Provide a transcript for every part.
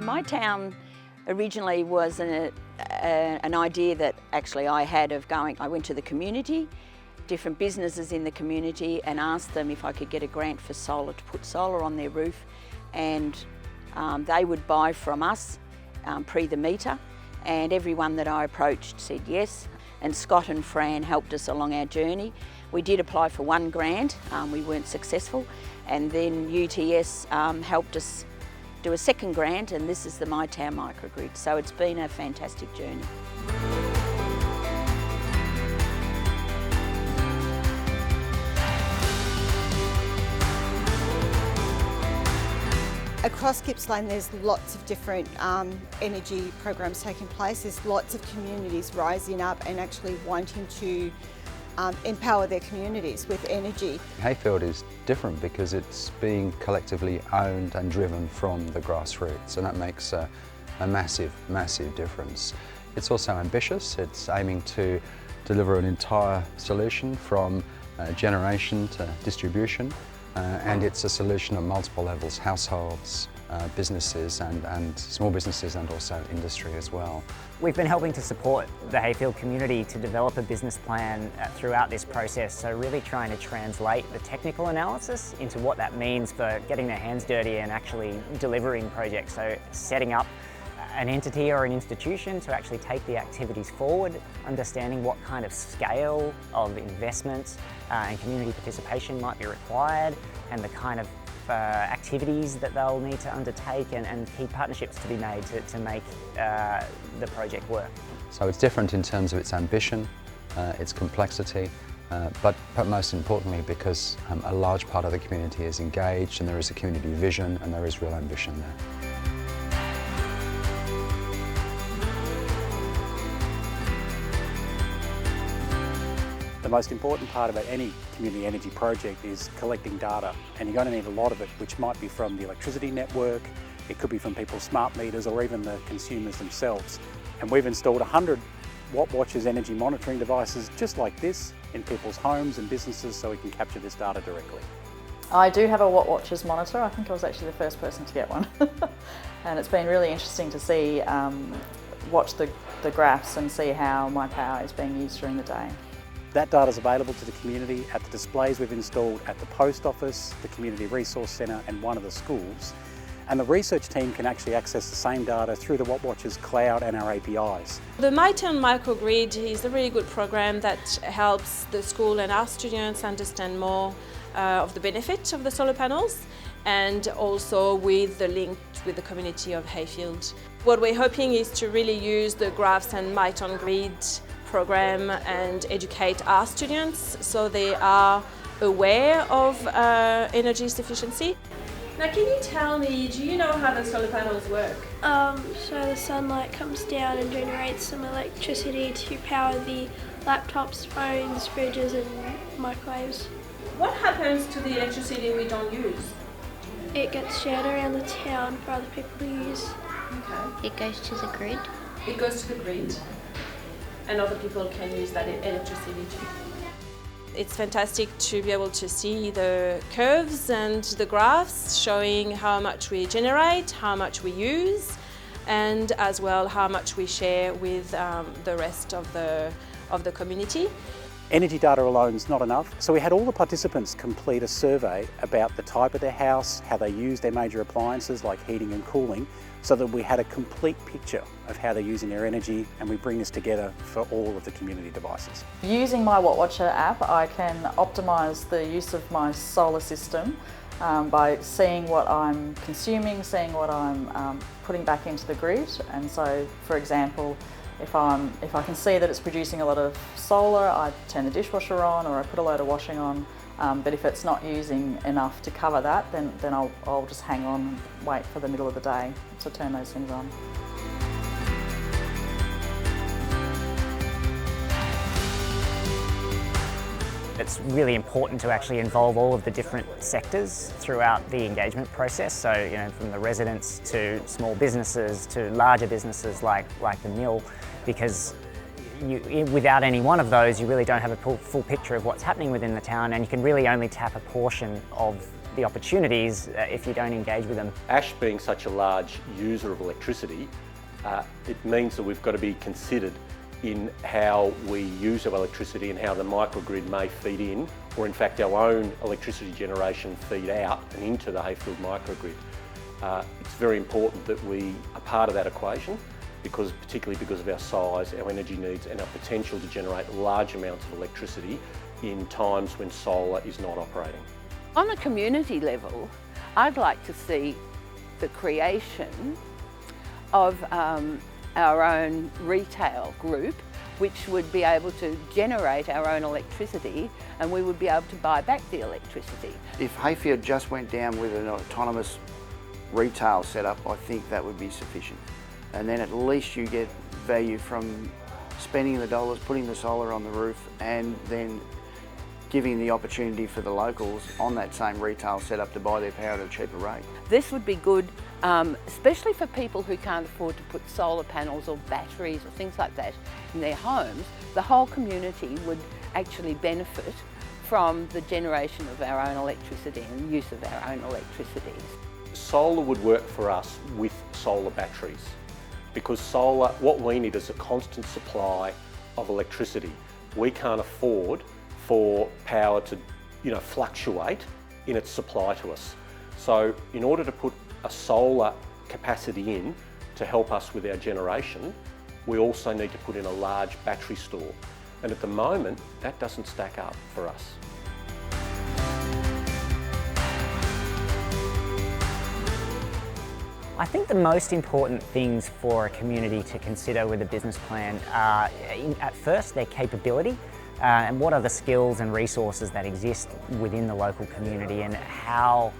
MyTown originally was an idea that actually I had of going. I went to the community, different businesses in the community, and asked them if I could get a grant for solar, to put solar on their roof, and they would buy from us pre the meter, and everyone that I approached said yes. And Scott and Fran helped us along our journey. We did apply for one grant, we weren't successful, and then UTS helped us do a second grant, and this is the MyTown Microgrid. So it's been a fantastic journey. Across Gippsland there's lots of different energy programs taking place. There's lots of communities rising up and actually wanting to empower their communities with energy. Heyfield is different because it's being collectively owned and driven from the grassroots, and that makes a massive, massive difference. It's also ambitious. It's aiming to deliver an entire solution from generation to distribution. And it's a solution at multiple levels: households, businesses and small businesses, and also industry as well. We've been helping to support the Heyfield community to develop a business plan throughout this process, so really trying to translate the technical analysis into what that means for getting their hands dirty and actually delivering projects. So setting up an entity or an institution to actually take the activities forward, understanding what kind of scale of investment and community participation might be required, and the kind of activities that they'll need to undertake, and key partnerships to be made to make the project work. So it's different in terms of its ambition, its complexity, but most importantly because a large part of the community is engaged, and there is a community vision and there is real ambition there. The most important part about any community energy project is collecting data, and you're going to need a lot of it, which might be from the electricity network, it could be from people's smart meters, or even the consumers themselves. And we've installed 100 Wattwatchers energy monitoring devices just like this in people's homes and businesses, so we can capture this data directly. I do have a Wattwatchers monitor. I think I was actually the first person to get one. And it's been really interesting to see, watch the graphs and see how my power is being used during the day. That data is available to the community at the displays we've installed at the post office, the community resource centre and one of the schools. And the research team can actually access the same data through the Wattwatchers cloud and our APIs. The MyTown Microgrid is a really good program that helps the school and our students understand more of the benefit of the solar panels, and also with the link with the community of Heyfield. What we're hoping is to really use the graphs and MyTown Grid program and educate our students so they are aware of energy sufficiency. Now, can you tell me, do you know how the solar panels work? So the sunlight comes down and generates some electricity to power the laptops, phones, fridges and microwaves. What happens to the electricity we don't use? It gets shared around the town for other people to use. Okay. It goes to the grid. It goes to the grid, and other people can use that electricity too. It's fantastic to be able to see the curves and the graphs showing how much we generate, how much we use, and as well how much we share with the rest of the community. Energy data alone is not enough, so we had all the participants complete a survey about the type of their house, how they use their major appliances like heating and cooling, so that we had a complete picture of how they're using their energy, and we bring this together for all of the community devices. Using my Wattwatcher app, I can optimise the use of my solar system by seeing what I'm consuming, seeing what I'm putting back into the grid. And so, for example, if I can see that it's producing a lot of solar, I turn the dishwasher on or I put a load of washing on. But if it's not using enough to cover that, then I'll just hang on and wait for the middle of the day to turn those things on. It's really important to actually involve all of the different sectors throughout the engagement process. So, you know, from the residents to small businesses to larger businesses like the mill, because without any one of those, you really don't have a full picture of what's happening within the town, and you can really only tap a portion of the opportunities if you don't engage with them. Ash being such a large user of electricity, it means that we've got to be considered in how we use our electricity and how the microgrid may feed in, or in fact our own electricity generation feed out and into the Heyfield microgrid. It's very important that we are part of that equation, particularly because of our size, our energy needs and our potential to generate large amounts of electricity in times when solar is not operating. On a community level, I'd like to see the creation of our own retail group, which would be able to generate our own electricity, and we would be able to buy back the electricity. If Heyfield just went down with an autonomous retail setup, I think that would be sufficient. And then at least you get value from spending the dollars, putting the solar on the roof, and then giving the opportunity for the locals on that same retail setup to buy their power at a cheaper rate. This would be good, especially for people who can't afford to put solar panels or batteries or things like that in their homes. The whole community would actually benefit from the generation of our own electricity and use of our own electricity. Solar would work for us with solar batteries, because solar, what we need is a constant supply of electricity. We can't afford for power to fluctuate in its supply to us. So in order to put a solar capacity in to help us with our generation, we also need to put in a large battery store. And at the moment, that doesn't stack up for us. I think the most important things for a community to consider with a business plan are, at first, their capability and what are the skills and resources that exist within the local community, and how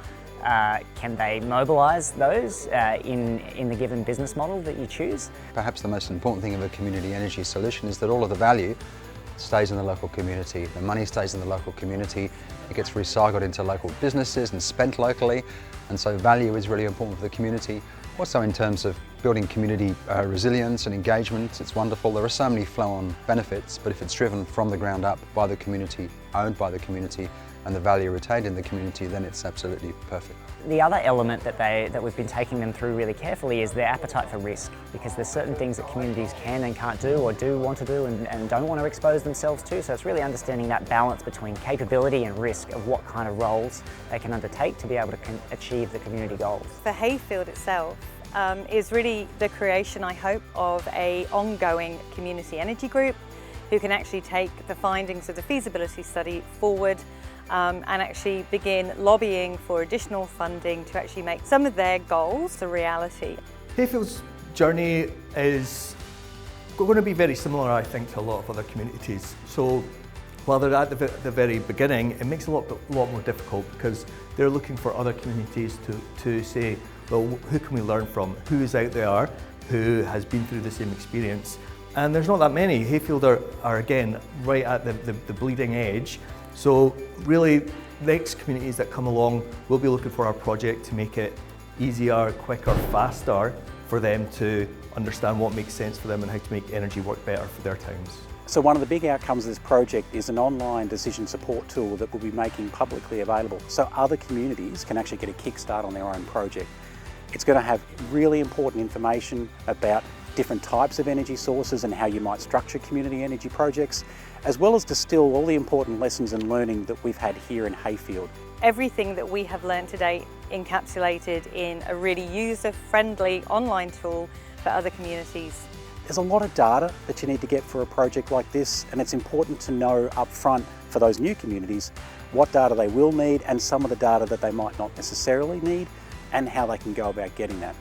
can they mobilise those in the given business model that you choose. Perhaps the most important thing of a community energy solution is that all of the value stays in the local community. The money stays in the local community, it gets recycled into local businesses and spent locally, and so value is really important for the community. Also in terms of building community resilience and engagement, it's wonderful. There are so many flow-on benefits, but if it's driven from the ground up by the community, owned by the community, and the value retained in the community, then it's absolutely perfect. The other element that we've been taking them through really carefully is their appetite for risk, because there's certain things that communities can and can't do, or do want to do and don't want to expose themselves to. So it's really understanding that balance between capability and risk of what kind of roles they can undertake to be able to achieve the community goals. For Heyfield itself is really the creation, I hope, of an ongoing community energy group who can actually take the findings of the feasibility study forward and actually begin lobbying for additional funding to actually make some of their goals a reality. Heyfield's journey is going to be very similar, I think, to a lot of other communities. So while they're at the very beginning, it makes it a lot more difficult, because they're looking for other communities to say, well, who can we learn from? Who is out there who has been through the same experience? And there's not that many. Heyfield are again right at the bleeding edge. So really, next communities that come along will be looking for our project to make it easier, quicker, faster for them to understand what makes sense for them and how to make energy work better for their towns. So one of the big outcomes of this project is an online decision support tool that we'll be making publicly available, so other communities can actually get a kickstart on their own project. It's going to have really important information about different types of energy sources and how you might structure community energy projects, as well as distill all the important lessons and learning that we've had here in Heyfield. Everything that we have learned today encapsulated in a really user-friendly online tool for other communities. There's a lot of data that you need to get for a project like this, and it's important to know up front for those new communities what data they will need and some of the data that they might not necessarily need, and how they can go about getting that.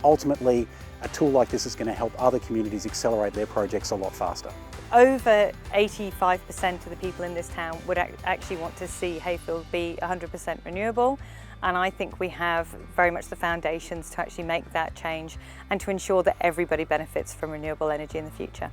Ultimately, a tool like this is going to help other communities accelerate their projects a lot faster. Over 85% of the people in this town would actually want to see Heyfield be 100% renewable, and I think we have very much the foundations to actually make that change and to ensure that everybody benefits from renewable energy in the future.